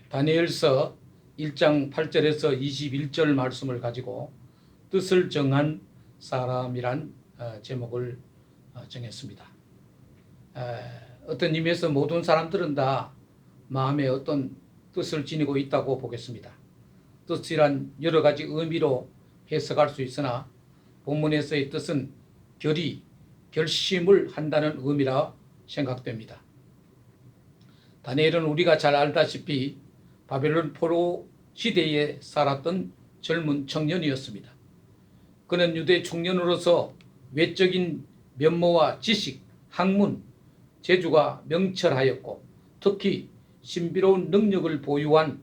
다니엘서 1장 8절에서 21절 말씀을 가지고 뜻을 정한 사람이란 제목을 정했습니다. 어떤 의미에서 모든 사람들은 다 마음에 어떤 뜻을 지니고 있다고 보겠습니다. 뜻이란 여러 가지 의미로 해석할 수 있으나 본문에서의 뜻은 결심을 한다는 의미라 생각됩니다. 다니엘은 우리가 잘 알다시피 바벨론 포로 시대에 살았던 젊은 청년이었습니다. 그는 유대 청년으로서 외적인 면모와 지식, 학문, 재주가 명철하였고 특히 신비로운 능력을 보유한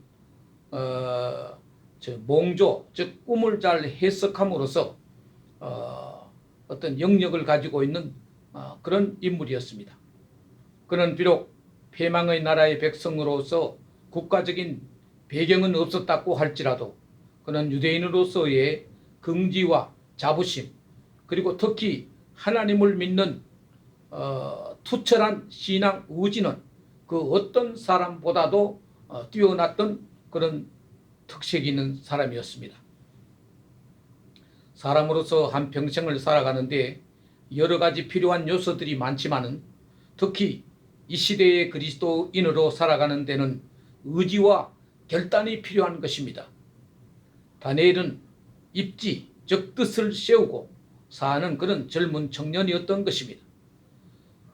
몽조, 즉 꿈을 잘 해석함으로써 어떤 영역을 가지고 있는 그런 인물이었습니다. 그는 비록 패망의 나라의 백성으로서 국가적인 배경은 없었다고 할지라도 그는 유대인으로서의 긍지와 자부심 그리고 특히 하나님을 믿는 투철한 신앙 의지는 그 어떤 사람보다도 뛰어났던 그런 특색이 있는 사람이었습니다. 사람으로서 한평생을 살아가는데 여러 가지 필요한 요소들이 많지만은 특히 이 시대의 그리스도인으로 살아가는 데는 의지와 결단이 필요한 것입니다. 다니엘은 입지, 즉 뜻을 세우고 사는 그런 젊은 청년이었던 것입니다.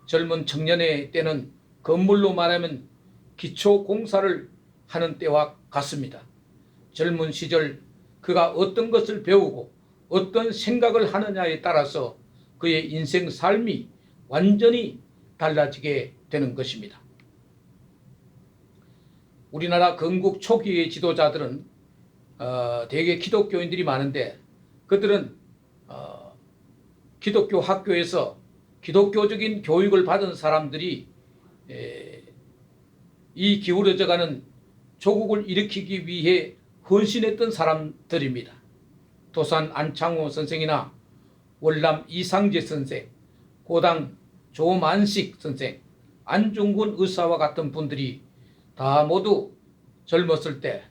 젊은 청년의 때는 건물로 말하면 기초 공사를 하는 때와 같습니다. 젊은 시절 그가 어떤 것을 배우고 어떤 생각을 하느냐에 따라서 그의 인생 삶이 완전히 달라지게 되는 것입니다. 우리나라 건국 초기의 지도자들은 대개 기독교인들이 많은데 그들은 기독교 학교에서 기독교적인 교육을 받은 사람들이 이 기울어져가는 조국을 일으키기 위해 헌신했던 사람들입니다. 도산 안창호 선생이나 월남 이상재 선생, 고당 조만식 선생, 안중근 의사와 같은 분들이 다 모두 젊었을 때,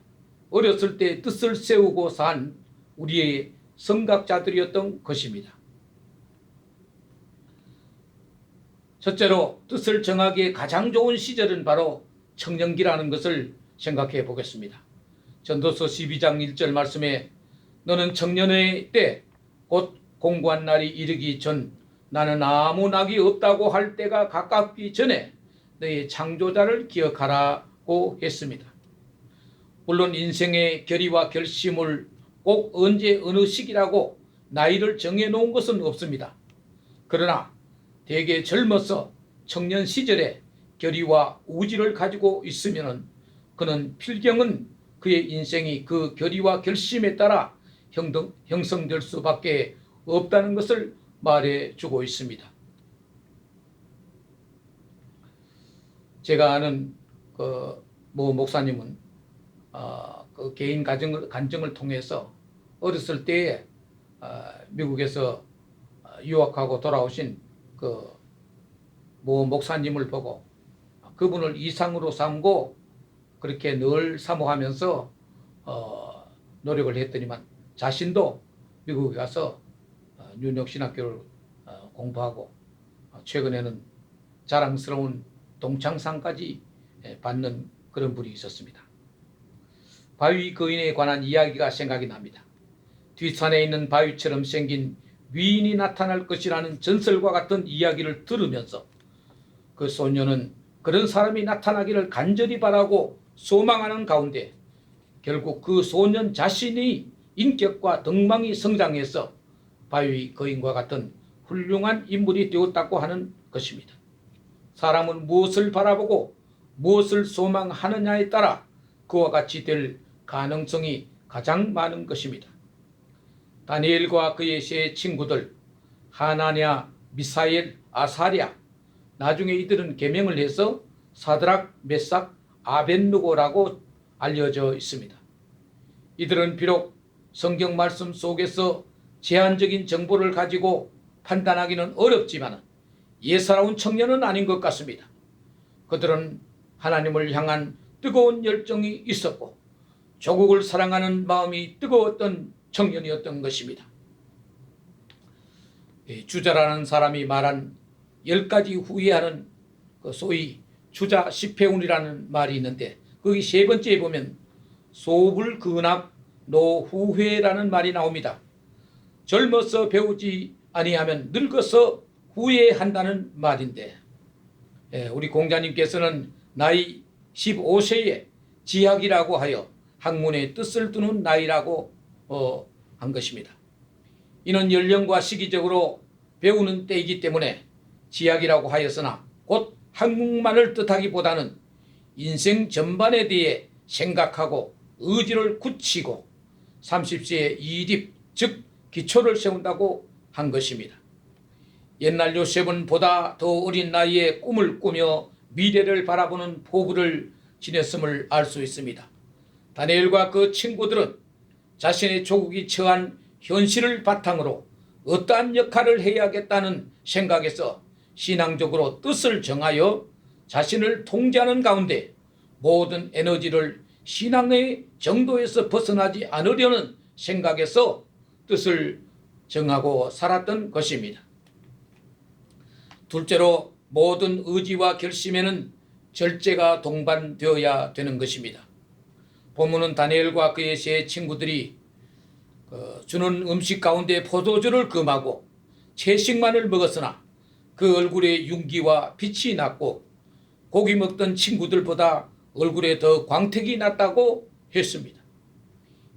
어렸을 때 뜻을 세우고 산 우리의 성각자들이었던 것입니다. 첫째로 뜻을 정하기에 가장 좋은 시절은 바로 청년기라는 것을 생각해 보겠습니다. 전도서 12장 1절 말씀에 너는 청년의 때 곧 공고한 날이 이르기 전 나는 아무 낙이 없다고 할 때가 가깝기 전에 너의 창조자를 기억하라고 했습니다. 물론 인생의 결의와 결심을 꼭 언제 어느 시기라고 나이를 정해놓은 것은 없습니다. 그러나 대개 젊어서 청년 시절에 결의와 의지를 가지고 있으면 그는 필경은 그의 인생이 그 결의와 결심에 따라 형성될 수밖에 없다는 것을 말해주고 있습니다. 제가 아는 모 목사님은 그 개인 간증을 통해서 어렸을 때에 미국에서 유학하고 돌아오신 그 모 목사님을 보고 그분을 이상으로 삼고 그렇게 늘 사모하면서 노력을 했더니만 자신도 미국에 가서 뉴욕 신학교를 공부하고 최근에는 자랑스러운 동창상까지 받는 그런 분이 있었습니다. 바위 거인에 관한 이야기가 생각이 납니다. 뒷산에 있는 바위처럼 생긴 위인이 나타날 것이라는 전설과 같은 이야기를 들으면서 그 소녀는 그런 사람이 나타나기를 간절히 바라고 소망하는 가운데 결국 그 소년 자신이 인격과 덕망이 성장해서 바위 거인과 같은 훌륭한 인물이 되었다고 하는 것입니다. 사람은 무엇을 바라보고 무엇을 소망하느냐에 따라 그와 같이 될 가능성이 가장 많은 것입니다. 다니엘과 그의 세 친구들 하나냐, 미사엘, 아사랴, 나중에 이들은 계명을 해서 사드락, 메삭, 아벳느고라고 알려져 있습니다. 이들은 비록 성경 말씀 속에서 제한적인 정보를 가지고 판단하기는 어렵지만 예사로운 청년은 아닌 것 같습니다. 그들은 하나님을 향한 뜨거운 열정이 있었고 조국을 사랑하는 마음이 뜨거웠던 청년이었던 것입니다. 주자라는 사람이 말한 10가지 후회하는 소위 주자 10회운이라는 말이 있는데 거기 세 번째에 보면 소불근학 노후회라는 말이 나옵니다. 젊어서 배우지 아니하면 늙어서 후회한다는 말인데 우리 공자님께서는 나이 15세에 지학이라고 하여 학문의 뜻을 두는 나이라고 한 것입니다. 이는 연령과 시기적으로 배우는 때이기 때문에 지학이라고 하였으나 곧 학문만을 뜻하기보다는 인생 전반에 대해 생각하고 의지를 굳히고 30세에 이립 즉 기초를 세운다고 한 것입니다. 옛날 요셉은 보다 더 어린 나이에 꿈을 꾸며 미래를 바라보는 포부를 지녔음을 알 수 있습니다. 다니엘과 그 친구들은 자신의 조국이 처한 현실을 바탕으로 어떠한 역할을 해야겠다는 생각에서 신앙적으로 뜻을 정하여 자신을 통제하는 가운데 모든 에너지를 신앙의 정도에서 벗어나지 않으려는 생각에서 뜻을 정하고 살았던 것입니다. 둘째로 모든 의지와 결심에는 절제가 동반되어야 되는 것입니다. 본문은 다니엘과 그의 세 친구들이 주는 음식 가운데 포도주를 금하고 채식만을 먹었으나 그 얼굴에 윤기와 빛이 났고 고기 먹던 친구들보다 얼굴에 더 광택이 났다고 했습니다.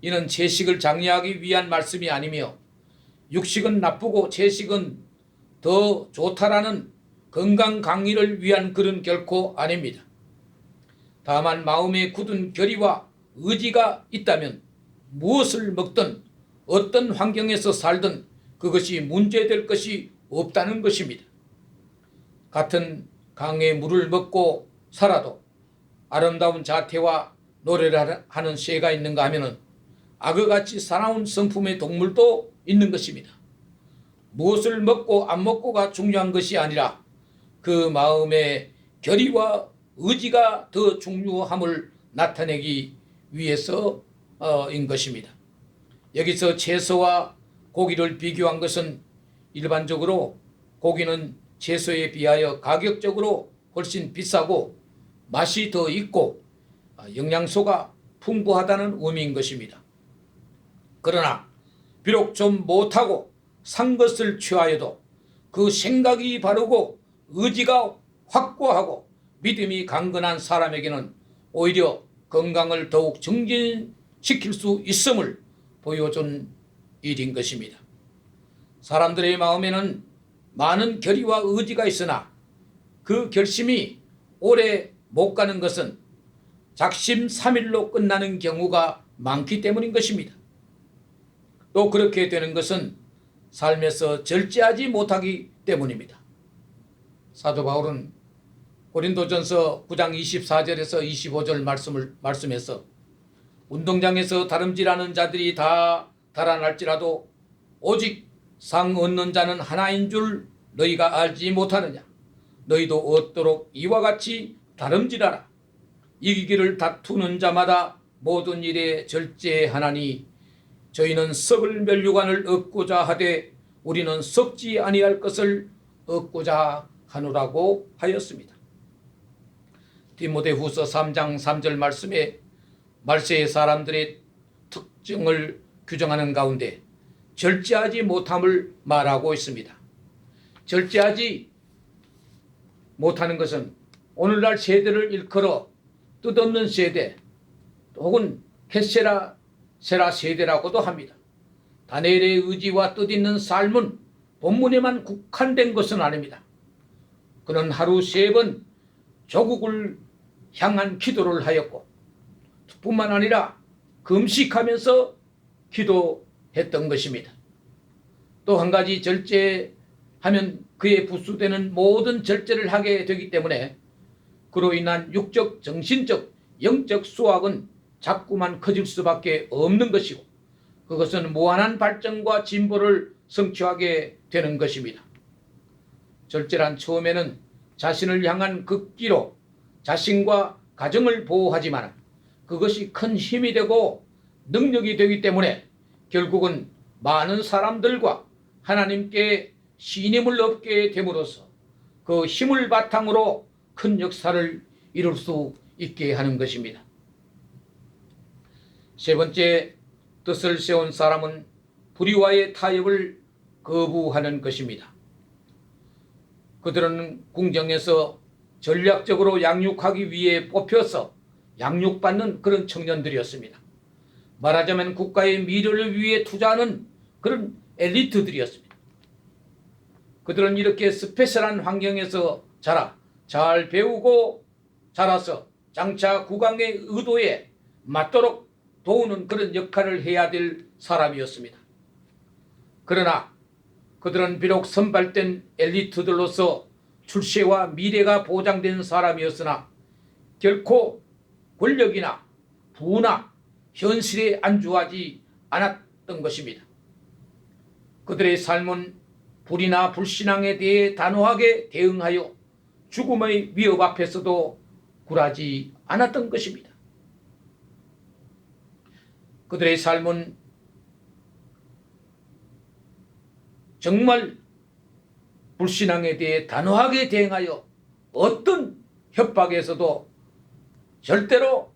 이는 채식을 장려하기 위한 말씀이 아니며 육식은 나쁘고 채식은 더 좋다라는 건강 강의를 위한 글은 결코 아닙니다. 다만 마음에 굳은 결의와 의지가 있다면 무엇을 먹든 어떤 환경에서 살든 그것이 문제될 것이 없다는 것입니다. 같은 강의 물을 먹고 살아도 아름다운 자태와 노래를 하는 새가 있는가 하면은 악어같이 사나운 성품의 동물도 있는 것입니다. 무엇을 먹고 안 먹고가 중요한 것이 아니라 그 마음의 결의와 의지가 더 중요함을 나타내기 위해서인 것입니다. 여기서 채소와 고기를 비교한 것은 일반적으로 고기는 채소에 비하여 가격적으로 훨씬 비싸고 맛이 더 있고 영양소가 풍부하다는 의미인 것입니다. 그러나 비록 좀 못하고 산 것을 취하여도 그 생각이 바르고 의지가 확고하고 믿음이 강건한 사람에게는 오히려 건강을 더욱 증진시킬 수 있음을 보여준 일인 것입니다. 사람들의 마음에는 많은 결의와 의지가 있으나 그 결심이 오래 못 가는 것은 작심삼일로 끝나는 경우가 많기 때문인 것입니다. 또 그렇게 되는 것은 삶에서 절제하지 못하기 때문입니다. 사도 바울은 고린도전서 9장 24절에서 25절 말씀해서 운동장에서 다름질하는 자들이 다 달아날지라도 오직 상 얻는 자는 하나인 줄 너희가 알지 못하느냐. 너희도 얻도록 이와 같이 다름질하라. 이기기를 다투는 자마다 모든 일에 절제하나니 저희는 썩을 면류관을 얻고자 하되 우리는 썩지 아니할 것을 얻고자 하노라고 하였습니다. 디모데후서 3장 3절 말씀에 말세의 사람들의 특징을 규정하는 가운데 절제하지 못함을 말하고 있습니다. 절제하지 못하는 것은 오늘날 세대를 일컬어 뜻없는 세대 혹은 켓세라 세대라고도 합니다. 다니엘의 의지와 뜻 있는 삶은 본문에만 국한된 것은 아닙니다. 그는 하루 3번 조국을 향한 기도를 하였고 뿐만 아니라 금식하면서 기도했던 것입니다. 또 한 가지 절제하면 그에 부수되는 모든 절제를 하게 되기 때문에 그로 인한 육적, 정신적, 영적 수확은 자꾸만 커질 수밖에 없는 것이고 그것은 무한한 발전과 진보를 성취하게 되는 것입니다. 절제란 처음에는 자신을 향한 극기로 자신과 가정을 보호하지만 그것이 큰 힘이 되고 능력이 되기 때문에 결국은 많은 사람들과 하나님께 신임을 얻게 됨으로써 그 힘을 바탕으로 큰 역사를 이룰 수 있게 하는 것입니다. 세 번째, 뜻을 세운 사람은 불의와의 타협을 거부하는 것입니다. 그들은 궁정에서 전략적으로 양육하기 위해 뽑혀서 양육받는 그런 청년들이었습니다. 말하자면 국가의 미래를 위해 투자하는 그런 엘리트들이었습니다. 그들은 이렇게 스페셜한 환경에서 자라 잘 배우고 자라서 장차 국왕의 의도에 맞도록 도우는 그런 역할을 해야 될 사람이었습니다. 그러나 그들은 비록 선발된 엘리트들로서 출세와 미래가 보장된 사람이었으나 결코 권력이나 부나 현실에 안주하지 않았던 것입니다. 그들의 삶은 불의나 불신앙에 대해 단호하게 대응하여 죽음의 위협 앞에서도 굴하지 않았던 것입니다. 그들의 삶은 정말 불신앙에 대해 단호하게 대응하여 어떤 협박에서도 절대로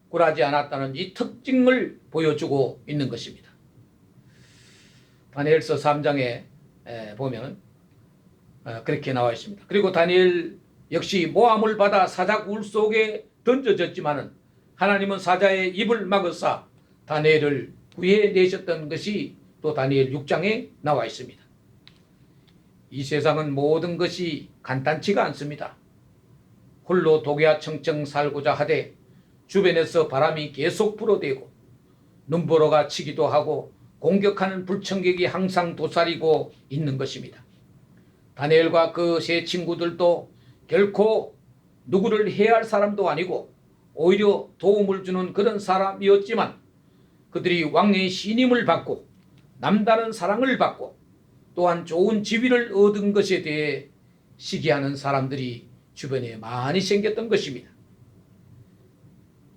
굴하지 않았다는 이 특징을 보여주고 있는 것입니다. 다니엘서 3장에 보면 그렇게 나와 있습니다. 그리고 다니엘 역시 모함을 받아 사자 굴 속에 던져졌지만은 하나님은 사자의 입을 막으사 다니엘을 구해내셨던 것이 또 다니엘 6장에 나와 있습니다. 이 세상은 모든 것이 간단치가 않습니다. 홀로 독야청청 살고자 하되 주변에서 바람이 계속 불어대고 눈보라가 치기도 하고 공격하는 불청객이 항상 도사리고 있는 것입니다. 다니엘과 그 세 친구들도 결코 누구를 해할 사람도 아니고 오히려 도움을 주는 그런 사람이었지만 그들이 왕의 신임을 받고 남다른 사랑을 받고 또한 좋은 지위를 얻은 것에 대해 시기하는 사람들이 주변에 많이 생겼던 것입니다.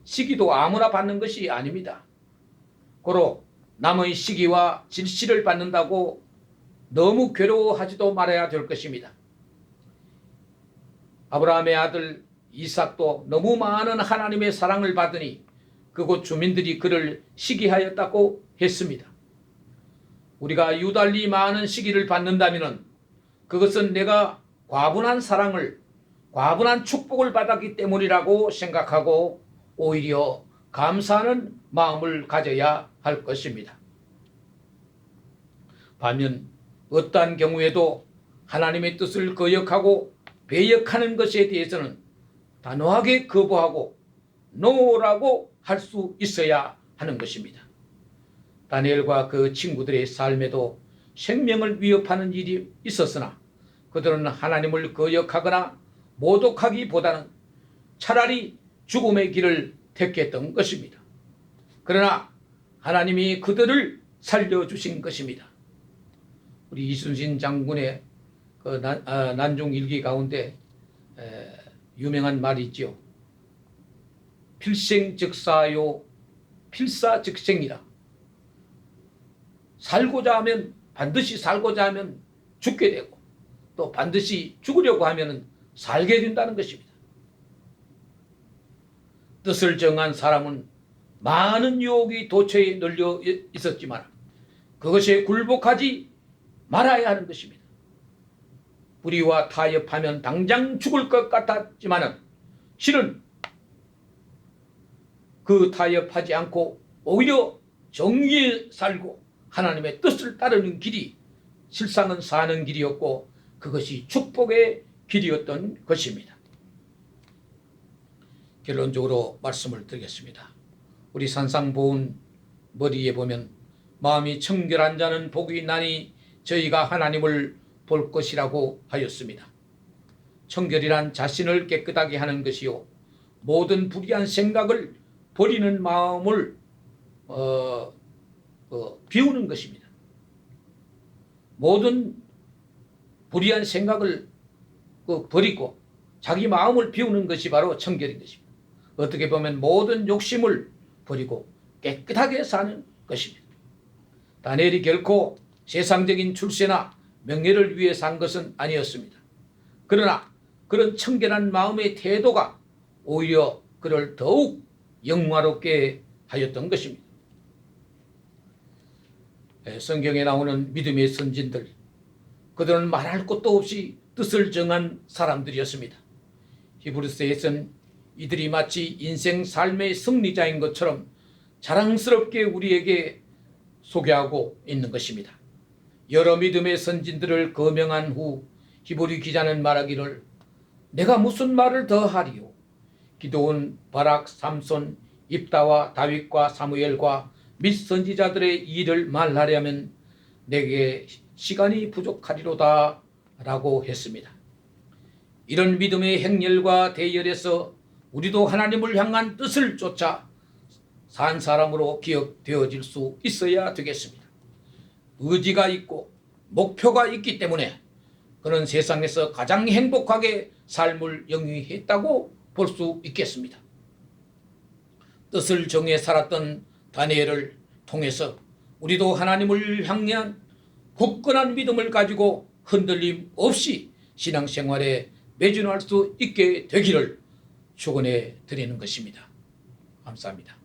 시기도 아무나 받는 것이 아닙니다. 고로 남의 시기와 질시를 받는다고 너무 괴로워하지도 말아야 될 것입니다. 아브라함의 아들 이삭도 너무 많은 하나님의 사랑을 받으니 그곳 주민들이 그를 시기하였다고 했습니다. 우리가 유달리 많은 시기를 받는다면 그것은 내가 과분한 사랑을, 과분한 축복을 받았기 때문이라고 생각하고 오히려 감사하는 마음을 가져야 할 것입니다. 반면 어떠한 경우에도 하나님의 뜻을 거역하고 배역하는 것에 대해서는 단호하게 거부하고 노라고 할 수 있어야 하는 것입니다. 다니엘과 그 친구들의 삶에도 생명을 위협하는 일이 있었으나 그들은 하나님을 거역하거나 모독하기보다는 차라리 죽음의 길을 택했던 것입니다. 그러나 하나님이 그들을 살려주신 것입니다. 우리 이순신 장군의 그 난중 일기 가운데 유명한 말이 있죠. 필생즉사요 필사즉생이라. 반드시 살고자 하면 죽게 되고 또 반드시 죽으려고 하면 살게 된다는 것입니다. 뜻을 정한 사람은 많은 유혹이 도처에 널려 있었지만 그것에 굴복하지 말아야 하는 것입니다. 불의와 타협하면 당장 죽을 것 같았지만 실은 그 타협하지 않고 오히려 정의에 살고 하나님의 뜻을 따르는 길이 실상은 사는 길이었고 그것이 축복의 길이었던 것입니다. 결론적으로 말씀을 드리겠습니다. 우리 산상보훈 머리에 보면 마음이 청결한 자는 복이 있나니 저희가 하나님을 볼 것이라고 하였습니다. 청결이란 자신을 깨끗하게 하는 것이요 모든 불의한 생각을 버리는 마음을 비우는 것입니다. 모든 불의한 생각을 버리고 자기 마음을 비우는 것이 바로 청결인 것입니다. 어떻게 보면 모든 욕심을 버리고 깨끗하게 사는 것입니다. 다니엘이 결코 세상적인 출세나 명예를 위해 산 것은 아니었습니다. 그러나 그런 청결한 마음의 태도가 오히려 그를 더욱 영화롭게 하였던 것입니다. 성경에 나오는 믿음의 선진들, 그들은 말할 것도 없이 뜻을 정한 사람들이었습니다. 히브리서에서는 이들이 마치 인생 삶의 승리자인 것처럼 자랑스럽게 우리에게 소개하고 있는 것입니다. 여러 믿음의 선진들을 거명한 후 히브리 기자는 말하기를 내가 무슨 말을 더 하리요. 기드온, 바락, 삼손, 입다와 다윗과 사무엘과 및 선지자들의 일을 말하려면 내게 시간이 부족하리로다 라고 했습니다. 이런 믿음의 행렬과 대열에서 우리도 하나님을 향한 뜻을 쫓아 산 사람으로 기억되어질 수 있어야 되겠습니다. 의지가 있고 목표가 있기 때문에 그는 세상에서 가장 행복하게 삶을 영위했다고 볼 수 있겠습니다. 뜻을 정해 살았던 다니엘을 통해서 우리도 하나님을 향한 굳건한 믿음을 가지고 흔들림 없이 신앙생활에 매진할 수 있게 되기를 축원해 드리는 것입니다. 감사합니다.